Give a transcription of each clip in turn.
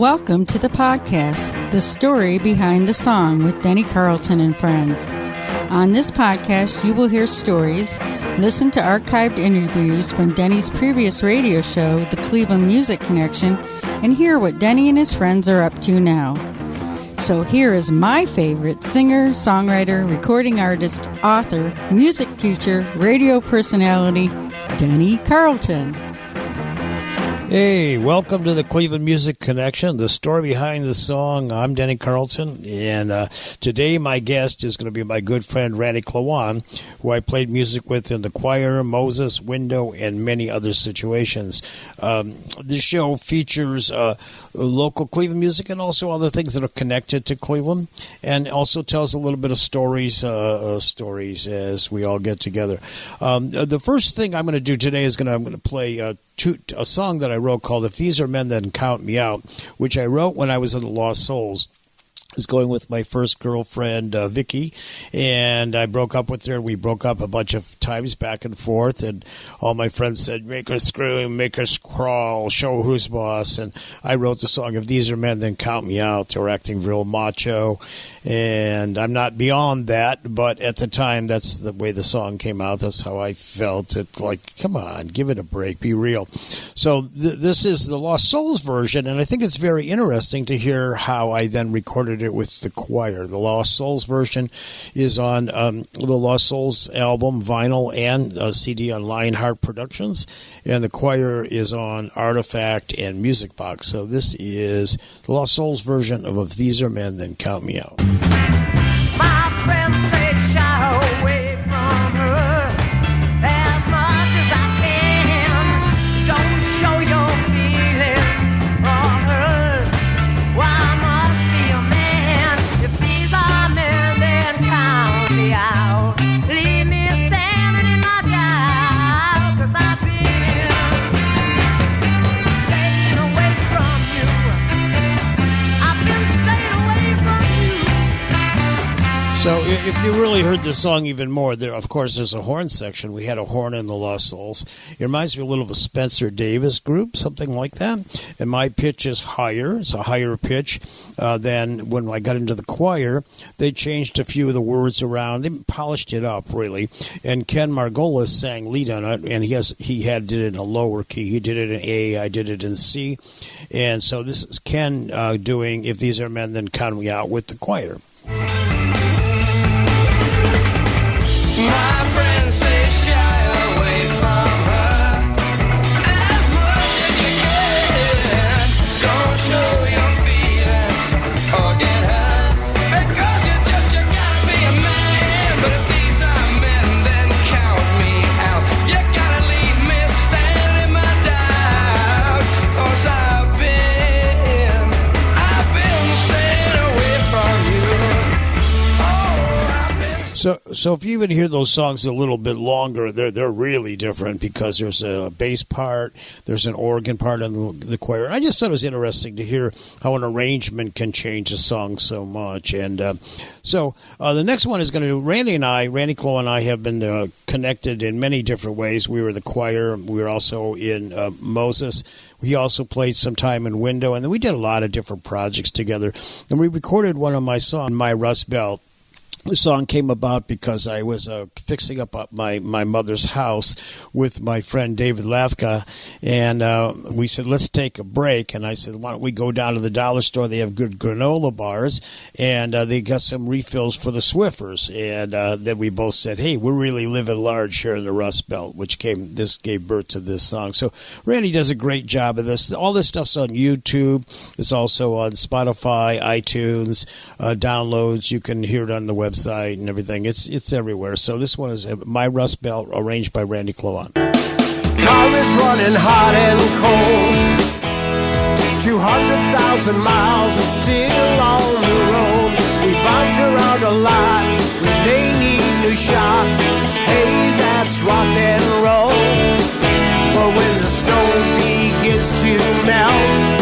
Welcome to the podcast, The Story Behind the Song with Denny Carleton and Friends. On this podcast, you will hear stories, listen to archived interviews from Denny's previous radio show, The Cleveland Music Connection, and hear what Denny and his friends are up to now. So here is my favorite singer, songwriter, recording artist, author, music teacher, radio personality, Denny Carleton. Hey, welcome to the Cleveland Music Connection, the story behind the song. I'm Denny Carleton, and today my guest is going to be my good friend Randy Klawon, who I played music with in the choir, Moses, window, and many other situations. This show features local Cleveland music and also other things that are connected to Cleveland, and also tells a little bit of stories as we all get together. The first thing I'm going to do today is I'm going to play a song that I wrote called If These Are Men, Then Count Me Out, which I wrote when I was in the Lost Souls. I was going with my first girlfriend, Vicky, and I broke up with her. We broke up a bunch of times back and forth, and all my friends said, make her scream, make her crawl, show who's boss. And I wrote the song, If These Are Men, Then Count Me Out. They were acting real macho, and I'm not beyond that, but at the time, that's the way the song came out. That's how I felt. It like, come on, give it a break, be real. So this is the Lost Souls version, and I think it's very interesting to hear how I then recorded it with the choir. The Lost Souls version is on the Lost Souls album, vinyl, and CD on Lionheart Productions, and the choir is on Artifact and Music Box. So this is the Lost Souls version of If These Are Men, Then Count Me Out. My friends say shy away from her as much as I can. Don't show your feelings for her. Why must be a man? If these are men, then count me out. Leave me standing in my doubt, 'cause I've been staying away from you. I've been staying away from you. So if you really heard the song even more, there, of course, there's a horn section. We had a horn in the Lost Souls. It reminds me a little of a Spencer Davis group, something like that. And my pitch is higher. It's a higher pitch than when I got into the choir. They changed a few of the words around. They polished it up, really. And Ken Margolis sang lead on it, and he did it in a lower key. He did it in A, I did it in C. And so this is Ken doing If These Are Men, Then Count Me Out with the choir. My friends say shy away from her as much as you can. Don't show your feelings or get hurt, because you gotta be a man. But if these are men, then count me out. You gotta leave me standing in my doubt, 'cause I've been staying away from you. So if you even hear those songs a little bit longer, they're really different because there's a bass part, there's an organ part in the choir. I just thought it was interesting to hear how an arrangement can change a song so much. And so the next one is going to Randy Klawon and I have been connected in many different ways. We were the choir. We were also in Moses. He also played some time in Window. And then we did a lot of different projects together. And we recorded one of my songs, My Rust Belt. The song came about because I was fixing up my mother's house with my friend David Lafka, and we said, let's take a break. And I said, why don't we go down to the dollar store? They have good granola bars, and they got some refills for the Swiffers. And then we both said, hey, we're really living large here in the Rust Belt, this gave birth to this song. So Randy does a great job of this. All this stuff's on YouTube. It's also on Spotify, iTunes, downloads. You can hear it on the website and everything. It's everywhere. So this one is My Rust Belt, arranged by Randy Klawon. Car is running hot and cold, 200,000 miles and still on the road. We bounce around a lot, we may need new shocks. Hey, that's rock and roll. But when the stone begins to melt,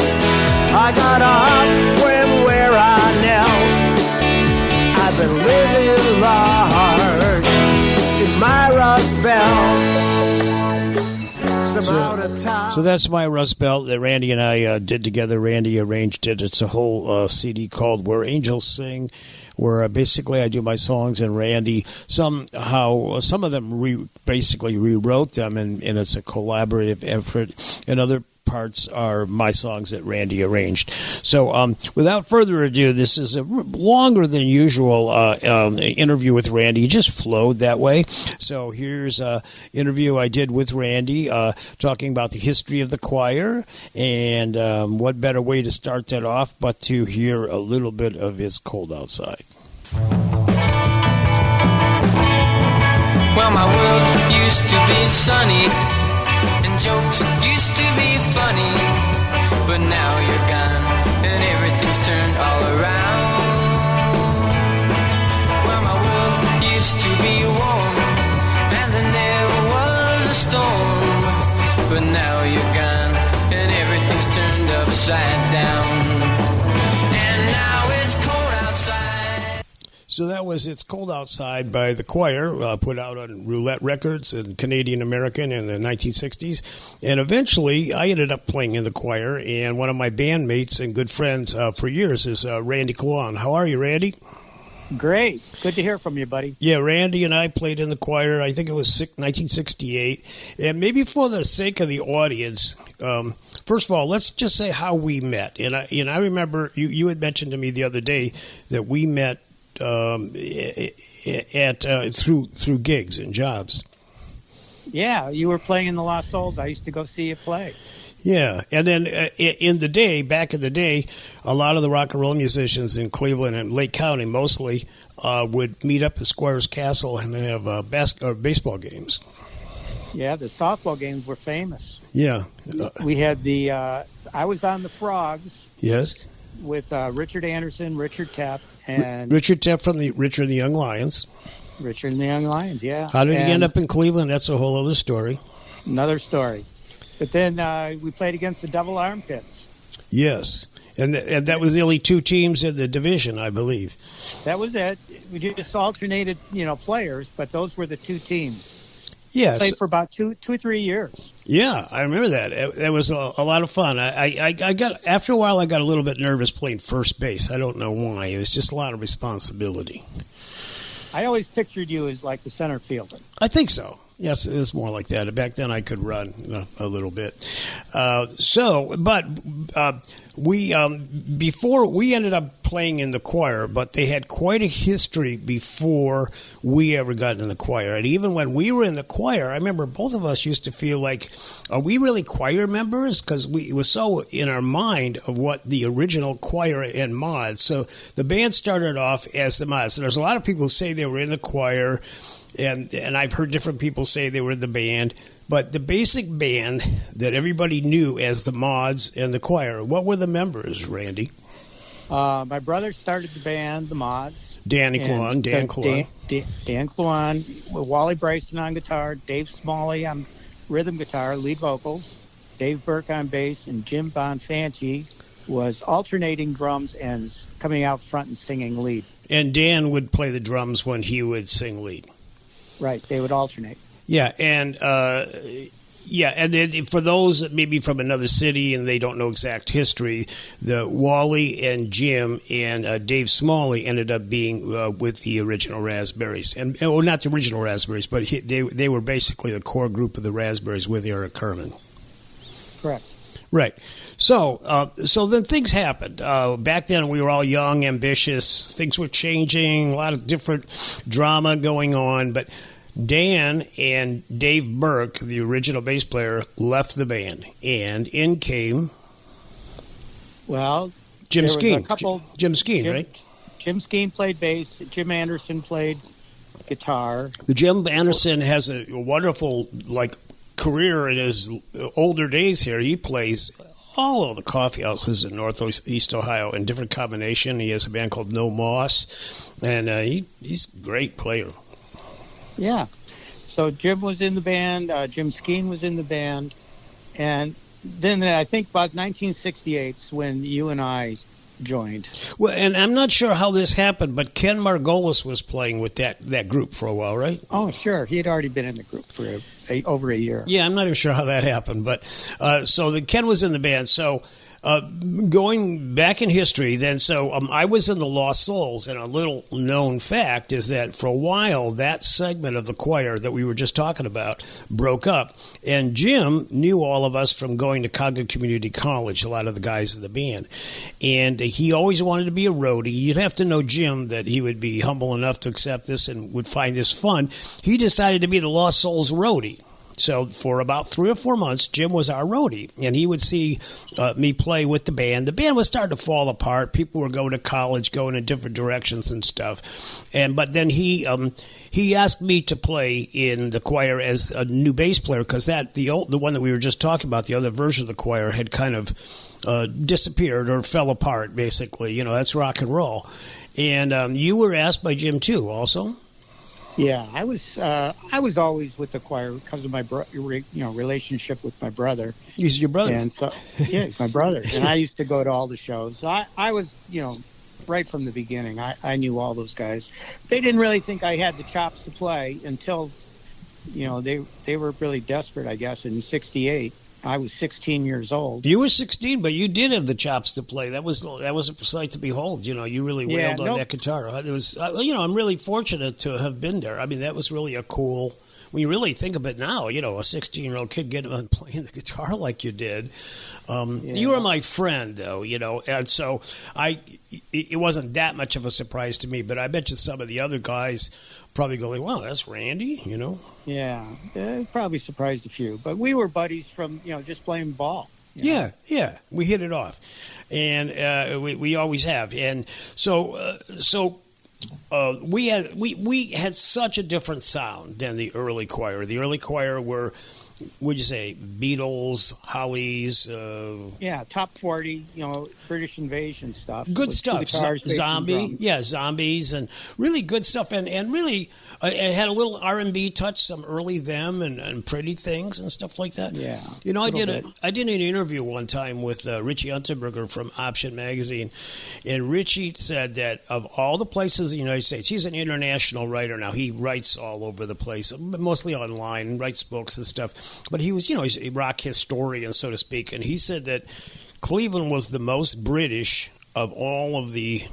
I got up from where I knelt. I've been living large in my Rust Belt. guess I'm out of time. So that's my Rust Belt that Randy and I did together. Randy arranged it. It's a whole CD called Where Angels Sing, where basically I do my songs, and Randy some of them basically rewrote them, and it's a collaborative effort, and other parts are my songs that Randy arranged. So without further ado, this is a longer than usual interview with Randy. It just flowed that way. So here's an interview I did with Randy talking about the history of the choir, and what better way to start that off but to hear a little bit of It's Cold Outside. Well, my world used to be sunny, and jokes used to be funny, but now you're gone, and everything's turned all around. Well, my world used to be warm, and then there was a storm, but now you're gone, and everything's turned upside down. And now it's cold outside. So that was It's Cold Outside by the choir, put out on Roulette Records and Canadian American in the 1960s. And eventually, I ended up playing in the choir, and one of my bandmates and good friends for years is Randy Klawon. How are you, Randy? Great. Good to hear from you, buddy. Yeah, Randy and I played in the choir, I think it was 1968. And maybe for the sake of the audience, first of all, let's just say how we met. And I remember you had mentioned to me the other day that we met through gigs and jobs. Yeah, you were playing in the Lost Souls. I used to go see you play. Yeah, and then back in the day, a lot of the rock and roll musicians in Cleveland and Lake County mostly would meet up at Squires Castle and have baseball games. Yeah, the softball games were famous. Yeah. We had I was on the Frogs. Yes. With Richard Anderson, Richard Tepp, and Richard Tepp from the Richard and the Young Lions. Richard and the Young Lions, yeah. How did he end up in Cleveland? That's a whole other story. Another story. But then we played against the Double Armpits. Yes, and that was the only two teams in the division, I believe. That was it. We just alternated, players, but those were the two teams. Yes. Played for about 2 or 3 years. Yeah, I remember that. It was a lot of fun. I got after a while, I got a little bit nervous playing first base. I don't know why. It was just a lot of responsibility. I always pictured you as like the center fielder. I think so. Yes, it was more like that. Back then, I could run a little bit. Before we ended up playing in the choir, but they had quite a history before we ever got in the choir. And even when we were in the choir, I remember both of us used to feel like, are we really choir members? Because it was so in our mind of what the original choir and mods. So the band started off as the mods. So there's a lot of people who say they were in the choir. And I've heard different people say they were in the band, but the basic band that everybody knew as the Mods and the choir, what were the members, Randy? My brother started the band, the Mods. Dan Klawon. Dan Klawon, Wally Bryson on guitar, Dave Smalley on rhythm guitar, lead vocals, Dave Burke on bass, and Jim Bonfanti was alternating drums and coming out front and singing lead. And Dan would play the drums when he would sing lead. Right, they would alternate. Yeah, and then for those that maybe from another city and they don't know exact history, the Wally and Jim and Dave Smalley ended up being with the original Raspberries, and not the original Raspberries, but they were basically the core group of the Raspberries with Eric Carmen. Correct. Right. So then things happened. Back then we were all young, ambitious. Things were changing, a lot of different drama going on. But Dan and Dave Burke, the original bass player, left the band. And in came... Well, Jim Skeen. Jim Skeen, right? Jim Skeen played bass. Jim Anderson played guitar. Jim Anderson has a wonderful, career in his older days here. He plays all of the coffee houses in Northeast Ohio in different combination. He has a band called No Moss, and he's a great player. Yeah. So Jim was in the band. Jim Skeen was in the band. And then I think about 1968 when you and I joined. Well, and I'm not sure how this happened, but Ken Margolis was playing with that group for a while, right? Oh, sure. He had already been in the group for over a year. Yeah, I'm not even sure how that happened, but so Ken was in the band. So going back in history, then, so I was in the Lost Souls, and a little known fact is that for a while, that segment of the choir that we were just talking about broke up, and Jim knew all of us from going to Cognitive Community College, a lot of the guys in the band, and he always wanted to be a roadie. You'd have to know Jim that he would be humble enough to accept this and would find this fun. He decided to be the Lost Souls roadie. So for about 3 or 4 months, Jim was our roadie, and he would see me play with the band. The band was starting to fall apart. People were going to college, going in different directions and stuff. But then he asked me to play in the choir as a new bass player, because the one that we were just talking about, the other version of the choir, had kind of disappeared or fell apart. Basically, that's rock and roll. And you were asked by Jim too, also. Yeah, I was always with the choir because of my relationship with my brother. He's your brother, and so yeah, he's my brother, and I used to go to all the shows. So I was right from the beginning. I knew all those guys. They didn't really think I had the chops to play until they were really desperate. I guess in '68. I was 16 years old. You were 16, but you did have the chops to play. That was a sight to behold. You really wailed on that guitar. It was, I'm really fortunate to have been there. I mean, that was really a cool. When you really think of it now, a 16-year-old kid getting on playing the guitar like you did. You were my friend, though, and so it wasn't that much of a surprise to me. But I bet you some of the other guys probably going, "Wow, that's Randy," Yeah, it probably surprised a few. But we were buddies from, just playing ball. Yeah, we hit it off, and we always have. And so we had such a different sound than the early choir. The early choir were, what'd you say, Beatles, Hollies? Top 40, British Invasion stuff. Good stuff. Guitars, Zombies, and really good stuff. And really, it had a little R&B touch, some early Them and Pretty Things and stuff like that. Yeah. I did an interview one time with Richie Unterberger from Option Magazine, and Richie said that of all the places in the United States, he's an international writer now. He writes all over the place, mostly online, and writes books and stuff. But he was, he's a rock historian, so to speak, and he said that Cleveland was the most British of all of the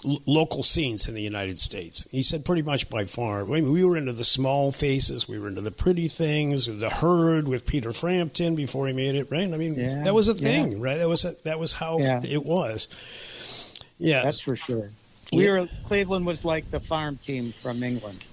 local scenes in the United States. He said pretty much by far. I mean, we were into the Small Faces, we were into the Pretty Things, the Herd with Peter Frampton before he made it, right? I mean, that was a thing, right? That was how it was. Yeah, that's for sure. Cleveland was like the farm team from England.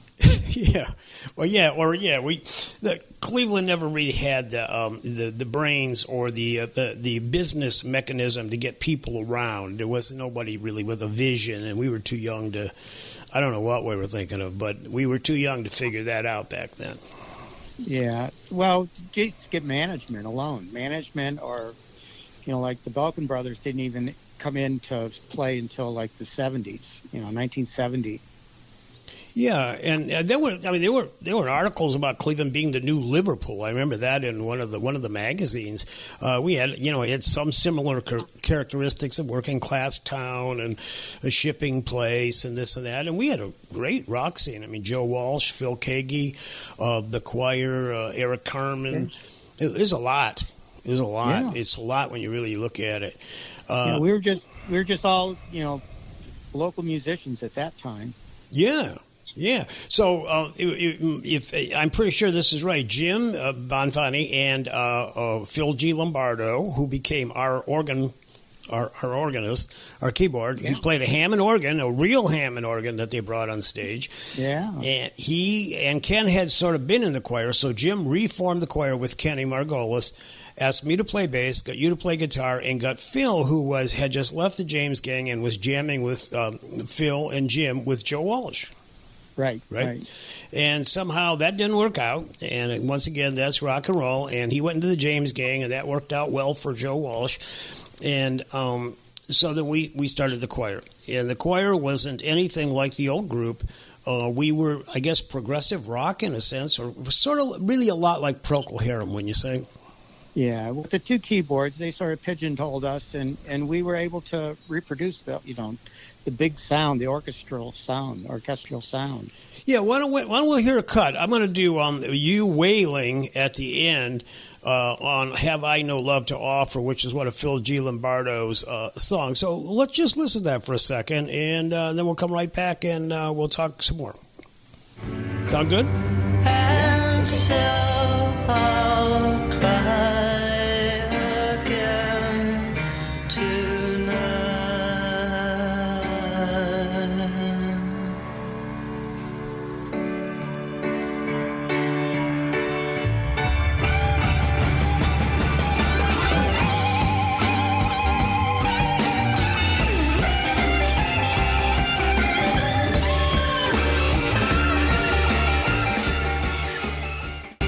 Cleveland never really had the brains or the business mechanism to get people around. There was nobody really with a vision, and we were too young to. I don't know what we were thinking of, but we were too young to figure that out back then. Yeah, well, just get management alone, or like the Balkan Brothers didn't even come in to play until like the 70s, 1970. Yeah, and there were articles about Cleveland being the new Liverpool. I remember that in one of the magazines. We had some similar characteristics of working class town and a shipping place and this and that. And we had a great rock scene. I mean, Joe Walsh, Phil Kagi, the choir, Eric Carmen. There's a lot. There's a lot. Yeah. It's a lot when you really look at it. We were just all local musicians at that time. Yeah. Yeah, so if I'm pretty sure this is right, Jim Bonfanti and Phil G. Lombardo, who became our organist, our keyboard. Yeah. He played a Hammond organ, a real Hammond organ that they brought on stage. Yeah, and he and Ken had sort of been in the choir, so Jim reformed the choir with Kenny Margolis. Asked me to play bass, got you to play guitar, and got Phil, who had just left the James Gang and was jamming with Phil and Jim with Joe Walsh. Right. And somehow that didn't work out. And once again, that's rock and roll. And he went into the James Gang, and that worked out well for Joe Walsh. And so then we started the choir. And the choir wasn't anything like the old group. We were, I guess, progressive rock in a sense, or sort of really a lot like Procol Harum, when you say. Yeah, with the two keyboards, they sort of pigeonholed us, and we were able to reproduce the big sound, the orchestral sound. Yeah, why don't we hear a cut? I'm going to do you wailing at the end on "Have I No Love to Offer," which is one of Phil G. Lombardo's songs. So let's just listen to that for a second, and then we'll come right back and we'll talk some more. Sound good? And so I'll cry again tonight.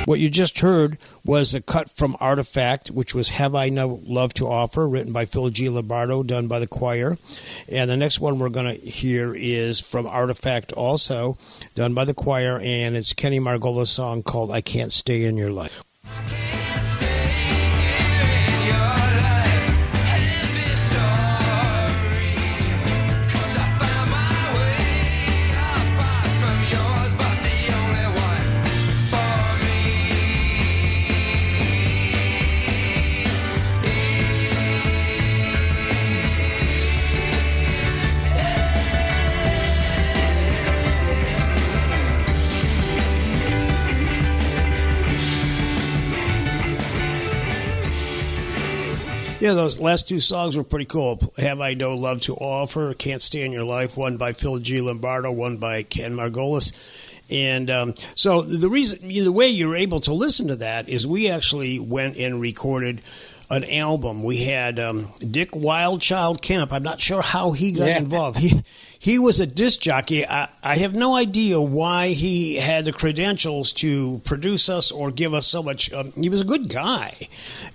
What you just heard was a cut from Artifact, which was "Have I No Love to Offer," written by Phil G. Lombardo, done by the choir. And the next one we're going to hear is from Artifact also, done by the choir, and it's Kenny Margola's song called "I Can't Stay in Your Life." Yeah, those last two songs were pretty cool. "Have I No Love to Offer," "Can't Stay in Your Life," one by Phil G. Lombardo, one by Ken Margolis. And so the way you're able to listen to that is we actually went and recorded an album. We had Dick Wildchild Kemp. I'm not sure how he got involved. He was a disc jockey. I have no idea why he had the credentials to produce us or give us so much. He was a good guy,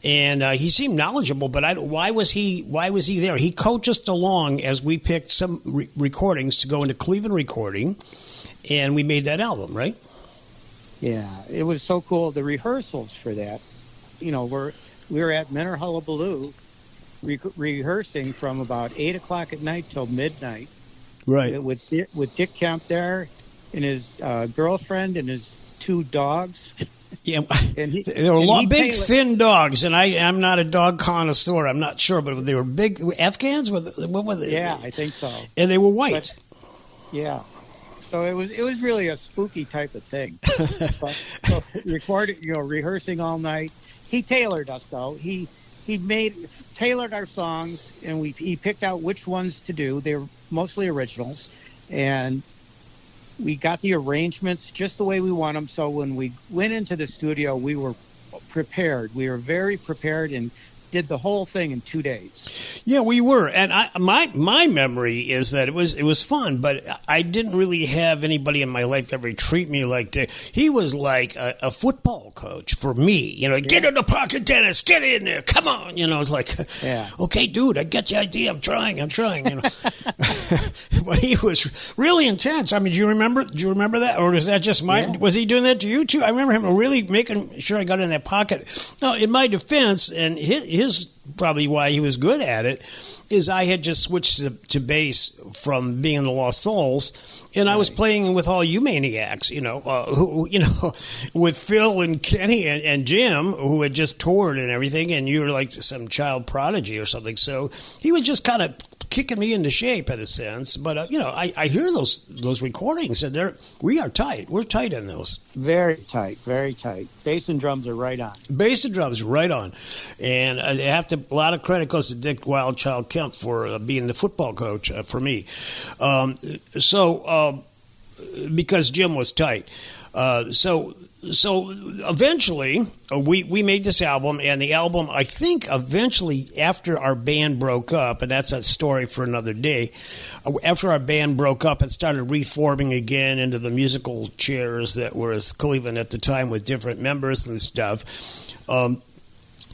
and he seemed knowledgeable. But why was he there? He coached us along as we picked some recordings to go into Cleveland Recording, and we made that album, right? Yeah, it was so cool. The rehearsals for that, we were at Menor Hullabaloo rehearsing from about 8 o'clock at night till midnight. Right. With Dick Kemp there and his girlfriend and his two dogs. Yeah, and they were big, thin dogs, and I'm not a dog connoisseur. I'm not sure, but they were big Afghans. What were they? Yeah, I think so. And they were white. Yeah. So it was really a spooky type of thing. So rehearsing all night. He tailored us though. He tailored our songs, and he picked out which ones to do. They were mostly originals, and we got the arrangements just the way we want them. So when we went into the studio, we were prepared. We were very prepared and did the whole thing in 2 days. Yeah, we were, and my memory is that it was fun, but I didn't really have anybody in my life ever treat me like Dick. He was like a football coach for me. Get in the pocket, Dennis. Get in there. Come on. It's like, okay, dude, I get the idea. I'm trying. But he was really intense. I mean, do you remember that, or is that just my? Yeah. Was he doing that to you too? I remember him really making sure I got in that pocket. No, in my defense, and his probably why he was good at it is I had just switched to bass from being in the Lost Souls, and I was playing with all you maniacs, with Phil and Kenny and Jim, who had just toured and everything, and you were like some child prodigy or something. So he was just kind of kicking me into shape in a sense. But I hear those recordings, and we are tight. We're tight in those. Very tight, very tight. Bass and drums are right on. Bass and drums right on, and I have to. A lot of credit goes to Dick Wildchild Kemp for being the football coach for me. Because Jim was tight. So eventually we made this album, and the album, I think eventually after our band broke up, and that's a story for another day, after our band broke up and started reforming again into the musical chairs that were as Cleveland at the time with different members and stuff,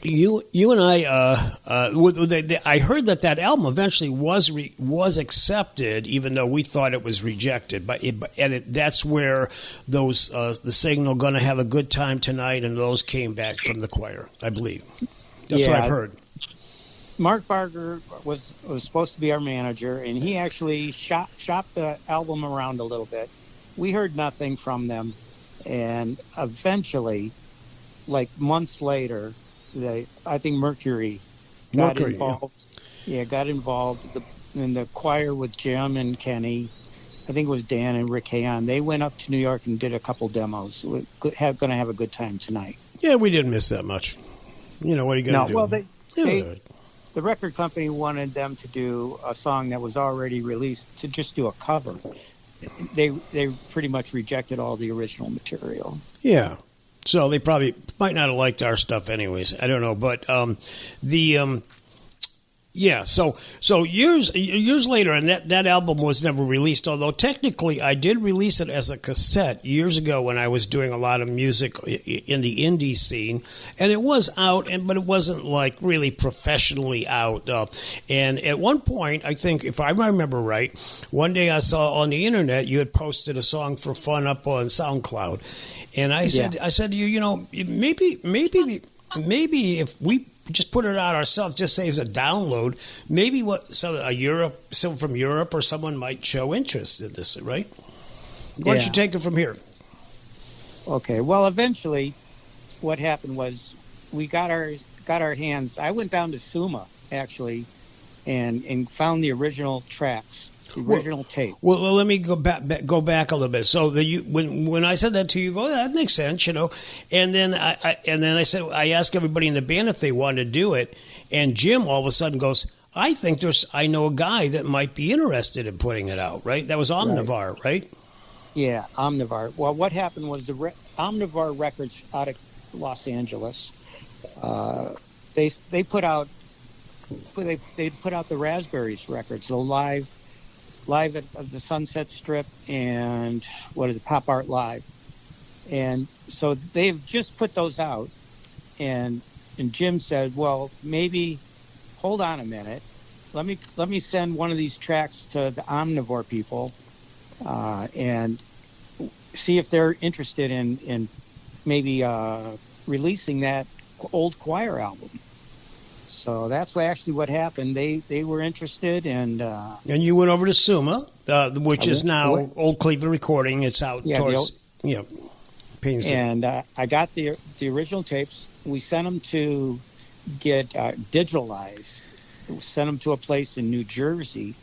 you and I heard that album eventually was accepted, even though we thought it was rejected. That's where those the Signal, Gonna Have a Good Time Tonight, and those came back from the choir, I believe. That's what I've heard. Mark Barger was supposed to be our manager, and he actually shopped the album around a little bit. We heard nothing from them, and eventually, like months later, I think Mercury got involved. Yeah, got involved in the choir with Jim and Kenny. I think it was Dan and Rick Hayon. They went up to New York and did a couple demos. We're going to have a good time tonight. Yeah, we didn't miss that much. You know, what are you going to do? Well, the record company wanted them to do a song that was already released, to just do a cover. They pretty much rejected all the original material. Yeah. So they probably might not have liked our stuff anyways. I don't know. But yeah, so years later, and that album was never released, although technically I did release it as a cassette years ago when I was doing a lot of music in the indie scene, and it was out, but it wasn't like really professionally out. And at one point, I think, if I remember right, one day I saw on the internet you had posted a song for fun up on SoundCloud, and I said to you, you know, maybe if we just put it out ourselves, just say as a download, maybe someone from Europe or someone might show interest in this, right? Why don't you take it from here? Okay. Well, eventually, what happened was we got our hands. I went down to Suma actually, and found the original tracks. Original tape. Well, let me go back a little bit. So when I said that to you, go, that makes sense, you know. And then I said, I asked everybody in the band if they wanted to do it, and Jim all of a sudden goes, I know a guy that might be interested in putting it out. Right? That was Omnivar, right? Yeah, Omnivar. Well, what happened was the Omnivar Records out of Los Angeles. They put out the Raspberries records, the live at the Sunset Strip, and Pop Art Live, and so they've just put those out, and Jim said, well, maybe hold on a minute, let me send one of these tracks to the Omnivore people, and see if they're interested in maybe releasing that old choir album. So that's what happened. They were interested, and you went over to Suma, which is now Old Cleveland Recording. It's out towards Painesville. And I got the original tapes. We sent them to get digitalized. We sent them to a place in New Jersey.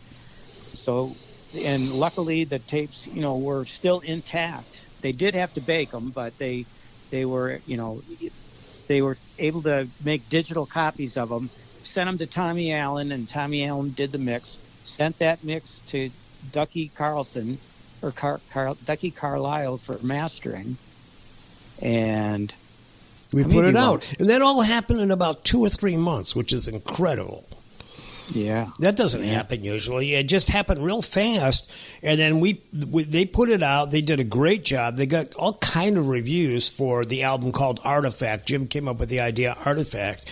So, and luckily the tapes, were still intact. They did have to bake them, but they were, they were able to make digital copies of them, sent them to Tommy Allen, and Tommy Allen did the mix, sent that mix to Ducky Carlson, or Ducky Carlisle for mastering, and we put it out. And that all happened in about 2 or 3 months, which is incredible. Yeah. That doesn't happen usually. It just happened real fast. And then they put it out. They did a great job. They got all kind of reviews for the album called Artifact. Jim came up with the idea, Artifact.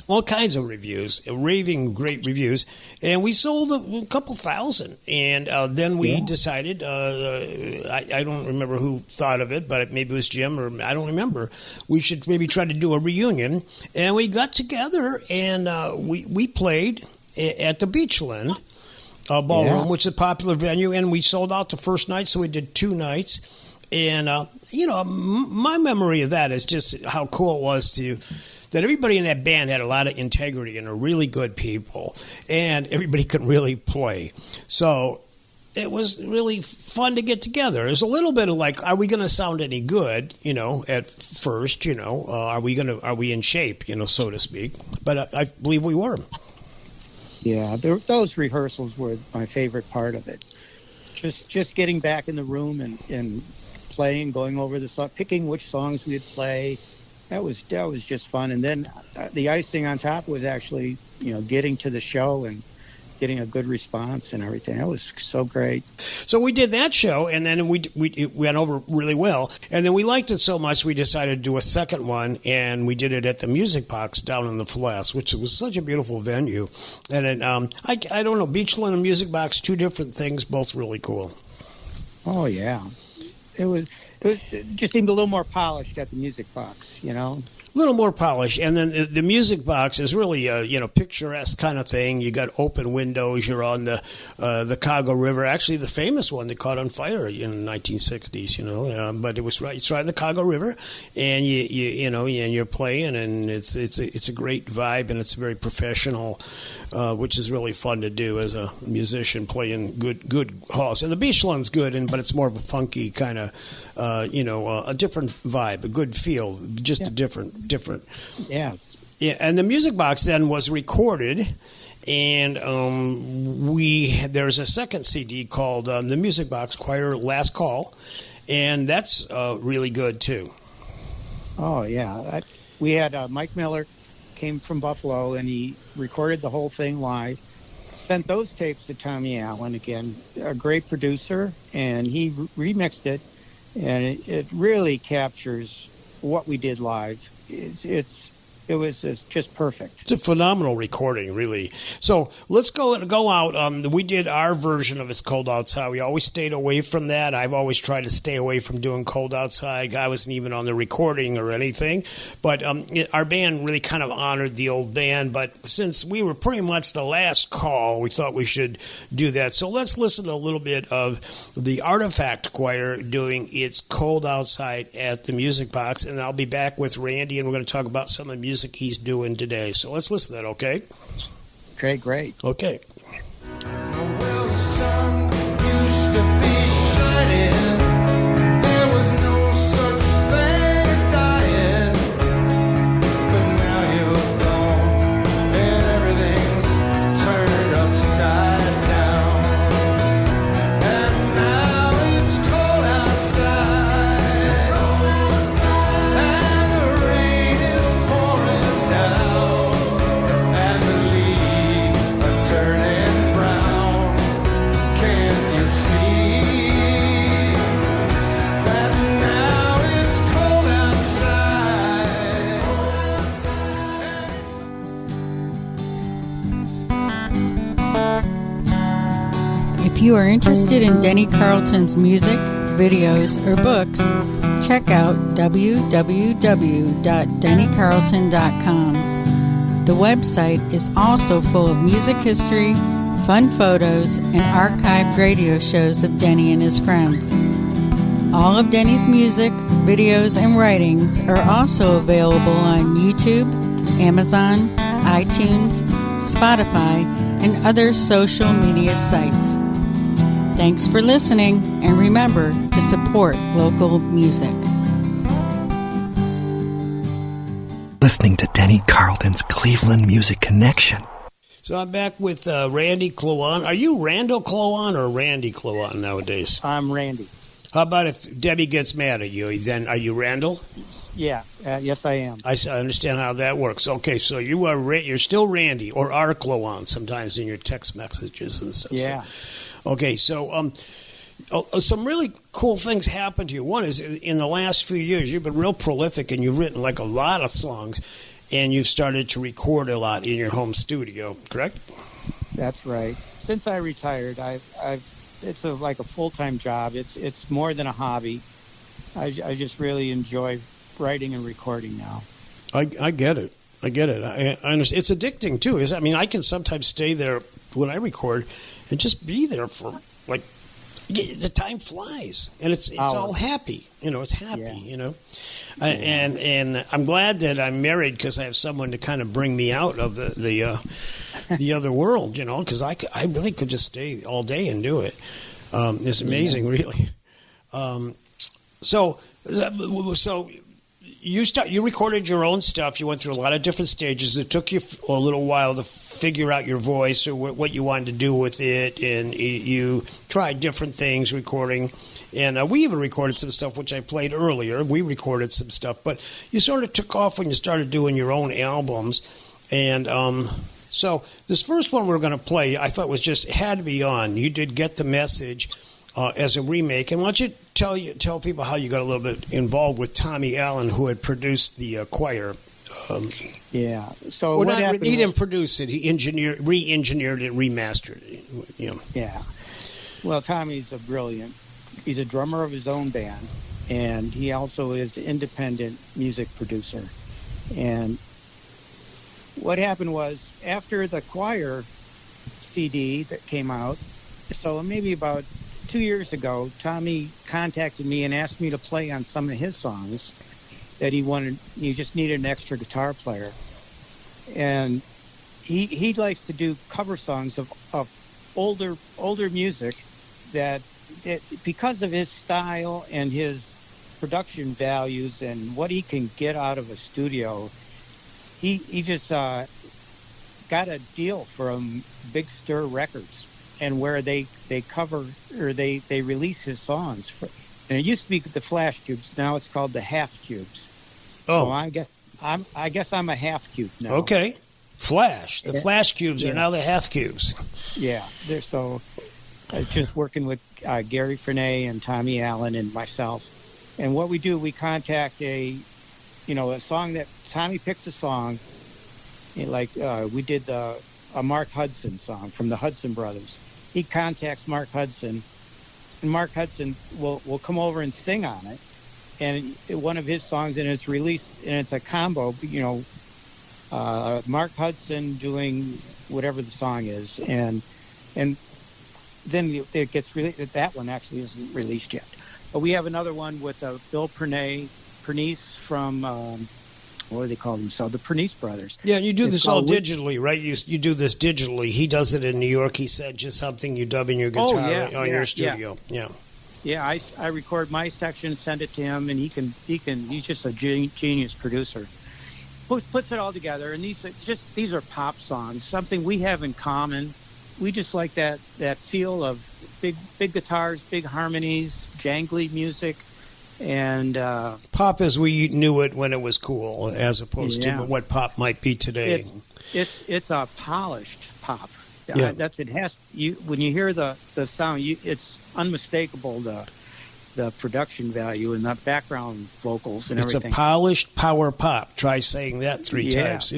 All kinds of reviews, raving great reviews. And we sold a couple thousand. And then we decided, I don't remember who thought of it, but maybe it was Jim, or I don't remember. We should maybe try to do a reunion. And we got together, and we played at the Beachland Ballroom, which is a popular venue, and we sold out the first night, so we did 2 nights. And, my memory of that is just how cool it was that everybody in that band had a lot of integrity and are really good people, and everybody could really play. So it was really fun to get together. It was a little bit of like, are we going to sound any good, at first, are we in shape, so to speak? But I believe we were. Yeah, those rehearsals were my favorite part of it. Just getting back in the room and playing, going over the song, picking which songs we'd play. That was just fun. And then the icing on top was actually, getting to the show and getting a good response and everything. That was so great. So we did that show, and then it went over really well. And then we liked it so much, we decided to do a second one, and we did it at the Music Box down in the Flass, which was such a beautiful venue. And then, I don't know, Beachland and Music Box, 2 different things, both really cool. Oh, yeah. It it just seemed a little more polished at the music box, you know. A little more polished, and then the music box is really a picturesque kind of thing. You got open windows. You're on the Congo River. Actually, the famous one that caught on fire in the 1960s. But it was right. It's right in the Congo River, and you're playing, and it's a great vibe, and it's very professional, which is really fun to do as a musician playing good halls. And the Beachland's good, but it's more of a funky kind of a different vibe, a good feel, just a different. Yeah. And the music box then was recorded, and there's a second CD called The Music Box Choir Last Call, and that's really good too. Oh yeah, we had Mike Miller came from Buffalo, and he recorded the whole thing live. Sent those tapes to Tommy Allen, again, a great producer, and he remixed it, and it really captures what we did live. It was just perfect. It's a phenomenal recording, really. So let's go out. We did our version of It's Cold Outside. We always stayed away from that. I've always tried to stay away from doing Cold Outside. I wasn't even on the recording or anything. But our band really kind of honored the old band. But since we were pretty much the last call, we thought we should do that. So let's listen to a little bit of the Artifact Choir doing It's Cold Outside at the Music Box. And I'll be back with Randy, and we're going to talk about some of the music he's doing today. So let's listen to that, okay? Okay, great. Okay. Well, the sun used to be shining. There was no such thing as dying. But now you're gone, and everything's turned upside down. And now it's cold outside. And the rain is pouring down. And the leaves are turning brown. Can't you see that now it's cold outside? If you are interested in Denny Carleton's music, videos, or books, check out www.dennycarleton.com. The website is also full of music history, fun photos, and archived radio shows of Denny and his friends. All of Denny's music, videos, and writings are also available on YouTube, Amazon, iTunes, Spotify, and other social media sites. Thanks for listening, and remember to support local music. Listening to Denny Carleton's Cleveland Music Connection. So I'm back with Randy Klawon. Are you Randall Klawon or Randy Klawon nowadays? I'm Randy. How about if Debbie gets mad at you, then are you Randall? Yeah, yes I am. I understand how that works. Okay, so you're still Randy or R. Klawon sometimes in your text messages and stuff. Yeah. So, okay, so some really cool things happened to you. One is in the last few years you've been real prolific and you've written like a lot of songs, and you've started to record a lot in your home studio. Correct? That's right. Since I retired, it's like a full-time job. It's more than a hobby. I just really enjoy writing and recording now. I get it. I understand. It's addicting too. I mean, I can sometimes stay there when I record and just be there for like the time flies, and it's all happy. It's happy. Yeah. And I'm glad that I'm married because I have someone to kind of bring me out of the other world. Because I really could just stay all day and do it. It's amazing, really. So you recorded your own stuff. You went through a lot of different stages. It took you a little while to figure out your voice or what you wanted to do with it, and you tried different things recording. And we even recorded some stuff, which I played earlier. We recorded some stuff, but you sort of took off when you started doing your own albums. And so this first one we're going to play, I thought had to be on. You did Get the Message as a remake. And why don't you tell people how you got a little bit involved with Tommy Allen, who had produced the choir. Yeah. So what happened? He didn't produce it. He re-engineered it, remastered it. Yeah. Well, Tommy's he's a drummer of his own band, and he also is an independent music producer. And what happened was, after the choir CD that came out, so maybe about 2 years ago, Tommy contacted me and asked me to play on some of his songs that he just needed an extra guitar player. And he likes to do cover songs of older music that because of his style and his production values and what he can get out of a studio, he just got a deal from Big Stir Records, and where they cover or they release his songs. And it used to be the Flash Cubes. Now it's called the Half Cubes. Oh, So I guess I'm a half cube now. okay. Flash. The Flash Cubes are now the Half Cubes. Yeah. So I was just working with Gary Frenay and Tommy Allen and myself. And what we do, we contact a song that Tommy picks a song. Like we did a Mark Hudson song from the Hudson Brothers. He contacts Mark Hudson, and Mark Hudson will come over and sing on it. And one of his songs, and it's released, and it's a combo, Mark Hudson doing whatever the song is, and then it gets released. That one actually isn't released yet. But we have another one with Bill Pernice from, what do they call themselves? The Pernice Brothers. Yeah, and you do It's this all called digitally, right? You do this digitally. He does it in New York. He said just something you dub in your guitar on your studio. Yeah. Yeah, I record my section, send it to him, and he's just a genius producer. Puts it all together, and these are pop songs, something we have in common. We just like that feel of big guitars, big harmonies, jangly music, and pop as we knew it when it was cool, as opposed to what pop might be today. It's a polished pop. Yeah. When you hear the sound, it's unmistakable, the production value and the background vocals and everything. It's a polished power pop. Try saying that 3 times.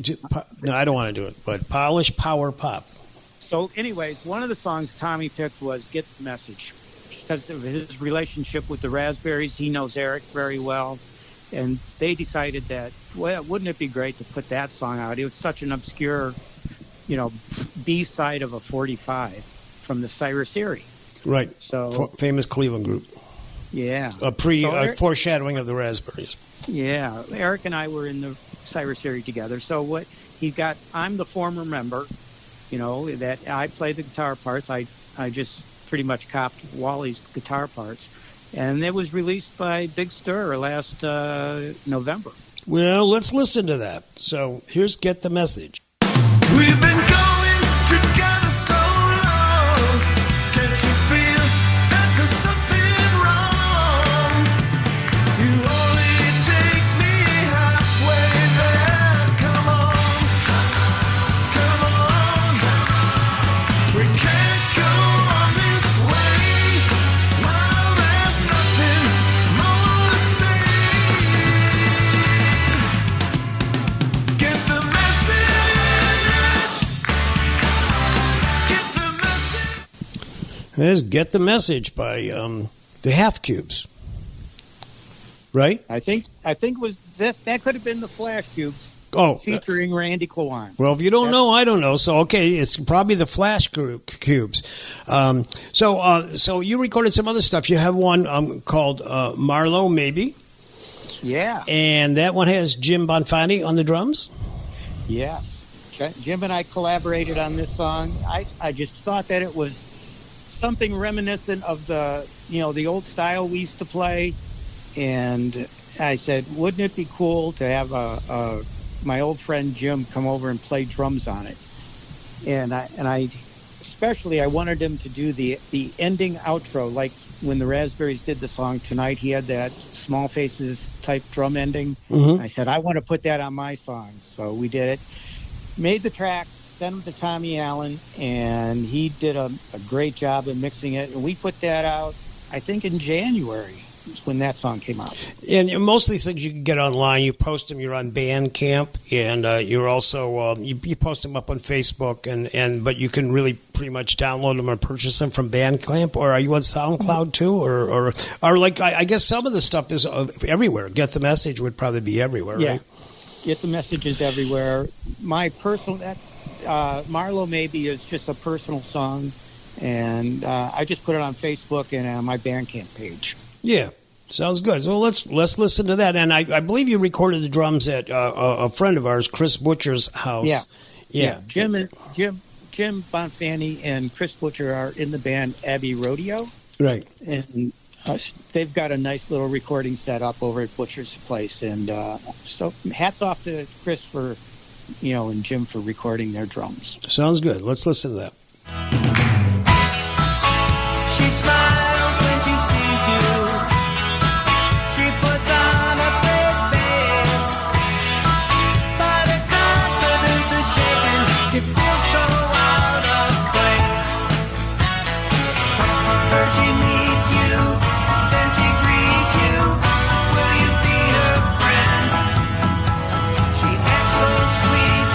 No, I don't want to do it, but polished power pop. So anyways, one of the songs Tommy picked was Get the Message. Because of his relationship with the Raspberries, he knows Eric very well. And they decided that, well, wouldn't it be great to put that song out? It was such an obscure, B-side of a 45 from the Cyrus Erie. Right. So famous Cleveland group. Yeah. A foreshadowing of the Raspberries. Yeah. Eric and I were in the Cyrus Erie together. So what I'm the former member, that I play the guitar parts. I just pretty much copped Wally's guitar parts. And it was released by Big Stir last November. Well, let's listen to that. So here's Get the Message. We've been going together so long. Can't you feel that there's something wrong? You only take me halfway there. Come on. We can't go on this way. Now there's nothing more to say. Get the message. There's Get the Message by the Half Cubes. Right? I think was that could have been the Flash Cubes featuring Randy Klawon. Well, if you don't know, I don't know. So, okay, it's probably the Flash Cubes. So you recorded some other stuff. You have one called Marlowe, maybe? Yeah. And that one has Jim Bonfanti on the drums? Yes. Jim and I collaborated on this song. I just thought that it was something reminiscent of the old style we used to play. And I said, wouldn't it be cool to have my old friend Jim come over and play drums on it? And I especially I wanted him to do the ending outro, like when the Raspberries did the song Tonight. He had that Small Faces type drum ending. Mm-hmm. I said, I want to put that on my song. So we did it, made the track, sent them to Tommy Allen, and he did a great job of mixing it. And we put that out, I think, in January. when that song came out. And most of these things you can get online. You post them. You're on Bandcamp, and you're also you post them up on Facebook. But you can really pretty much download them or purchase them from Bandcamp. Or are you on SoundCloud too? Or like I guess some of the stuff is everywhere. Get the Message would probably be everywhere, Yeah. right? Get the Messages everywhere. My personal Marlo Maybe is just a personal song, and I just put it on Facebook and on my Bandcamp page. Yeah, sounds good. So let's listen to that. And I believe you recorded the drums at a friend of ours, Chris Butcher's house. Yeah. Jim Bonfanti and Chris Butcher are in the band Abbey Rodeo. Right. And they've got a nice little recording set up over at Butcher's place. And so hats off to Chris for, and Jim for recording their drums. Sounds good. Let's listen to that. She smiles when she sees you. She puts on a brave face, but her confidence is shaken. She feels so out of place. First she meets you, then she greets you. Will you be her friend? She acts so sweet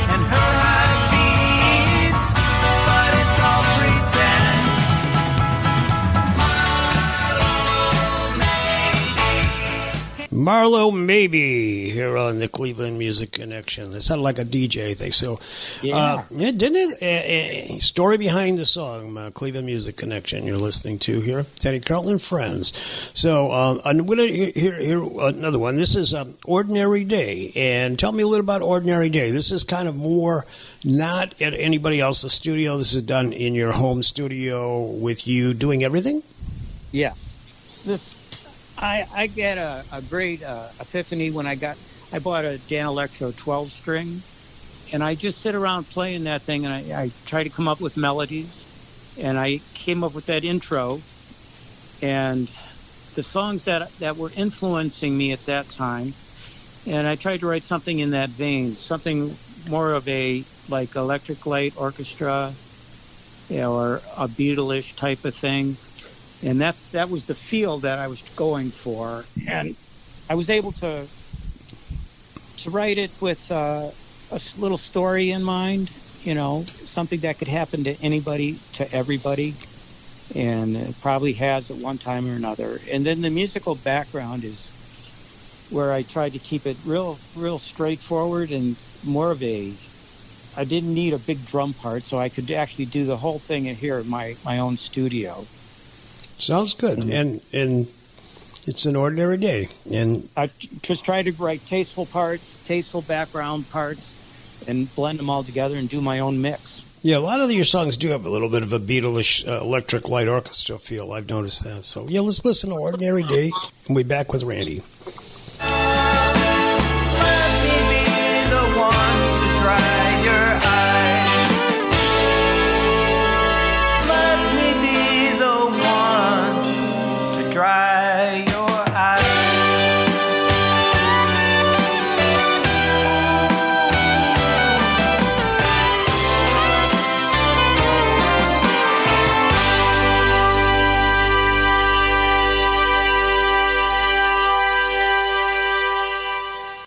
and her heart beats, but it's all pretend. Marlo Maybe here on the Cleveland Music Connection. It sounded like a DJ thing. So, didn't it? Story behind the song, Cleveland Music Connection. You're listening to here, Denny Carleton and Friends. So, I'm going to hear another one. This is Ordinary Day, and tell me a little about Ordinary Day. This is kind of more not at anybody else's studio. This is done in your home studio with you doing everything. Yes. I get a great epiphany when I bought a Dan Electro 12-string, and I just sit around playing that thing, and I try to come up with melodies, and I came up with that intro, and the songs that were influencing me at that time, and I tried to write something in that vein, something more of a like Electric Light Orchestra, or a Beatle-ish type of thing. And that was the feel that I was going for, and I was able to write it with a little story in mind, something that could happen to anybody, to everybody, and it probably has at one time or another. And then the musical background is where I tried to keep it real straightforward and more of I didn't need a big drum part, so I could actually do the whole thing here in my own studio. Sounds good, and it's an ordinary day. And I just try to write tasteful parts, tasteful background parts, and blend them all together and do my own mix. Yeah, a lot of your songs do have a little bit of a Beatle-ish Electric Light Orchestra feel. I've noticed that. So, yeah, let's listen to Ordinary Day, and we'll be back with Randy. Let me be the one to dry your eyes. Let me be the one to dry your eyes.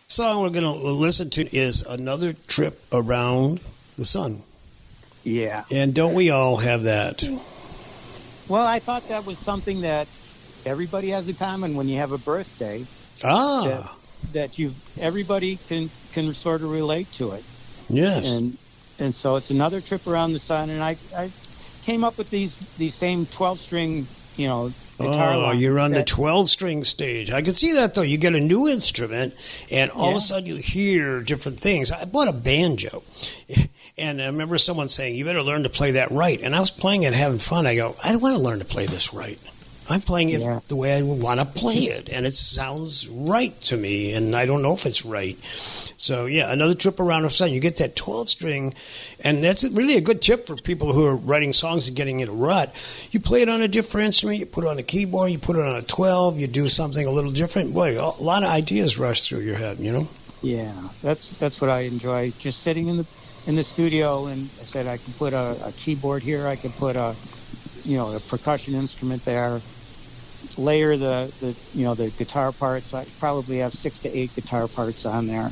The song we're going to listen to is Another Trip Around the Sun. Yeah. And don't we all have that? Well, I thought that was something that everybody has in common when you have a birthday. Ah. That everybody can sort of relate to it. Yes. And so it's another trip around the sun. And I came up with these same 12-string, guitar lines. You're on the 12-string stage. I can see that, though. You get a new instrument, and all of a sudden you hear different things. I bought a banjo, and I remember someone saying, you better learn to play that right. And I was playing it, having fun. I go, I don't want to learn to play this right. I'm playing it the way I want to play it, and it sounds right to me, and I don't know if it's right. So, yeah, another trip around the sun. You get that 12-string, and that's really a good tip for people who are writing songs and getting in a rut. You play it on a different instrument, you put it on a keyboard, you put it on a 12, you do something a little different. Boy, a lot of ideas rush through your head, Yeah, that's what I enjoy. Just sitting in the studio, and I said I could put a keyboard here, I could put a percussion instrument there, layer the guitar parts. I probably have 6 to 8 guitar parts on there.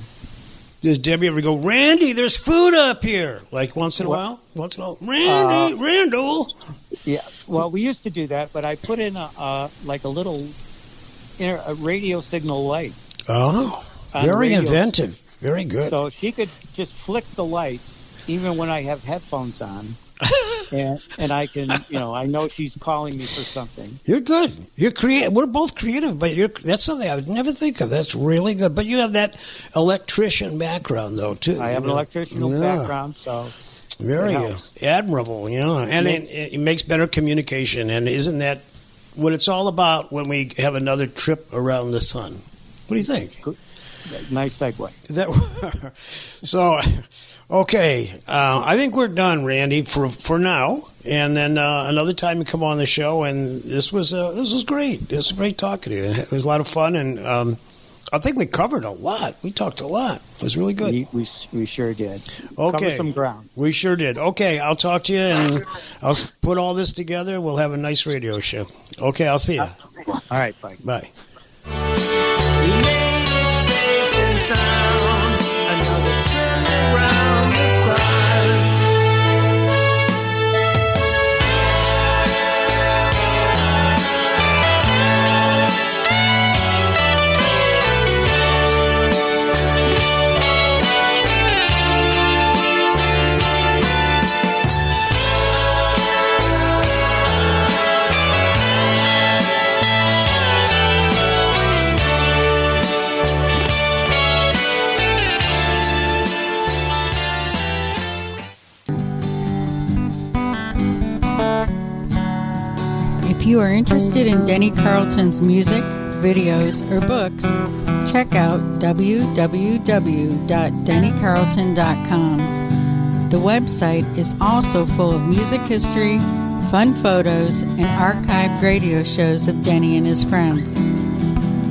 Does Debbie ever go, Randy, there's food up here? Like once in a while? Randy, Randall. Yeah, well, we used to do that, but I put in a little a radio signal light. Oh, very inventive. Very good. So she could just flick the lights even when I have headphones on. and I can, I know she's calling me for something. You're good. You're creative. We're both creative, but that's something I would never think of. That's really good. But you have that electrician background, though, too. I have an electrician background, so very admirable. And it makes better communication. And isn't that what it's all about when we have another trip around the sun? What do you think? Good. Nice segue. So, okay, I think we're done, Randy, for now. And then another time you come on the show, and this was great. This was great talking to you. It was a lot of fun, and I think we covered a lot. We talked a lot. It was really good. We sure did. Okay, covered some ground. We sure did. Okay, I'll talk to you, and I'll put all this together. We'll have a nice radio show. Okay, I'll see you. All right, bye. Bye. Another trip around the sun. If you are interested in Denny Carleton's music, videos, or books, check out www.dennycarleton.com. The website is also full of music history, fun photos, and archived radio shows of Denny and his friends.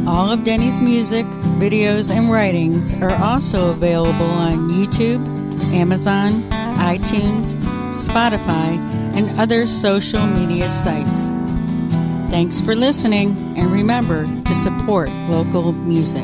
All of Denny's music, videos, and writings are also available on YouTube, Amazon, iTunes, Spotify, and other social media sites. Thanks for listening, and remember to support local music.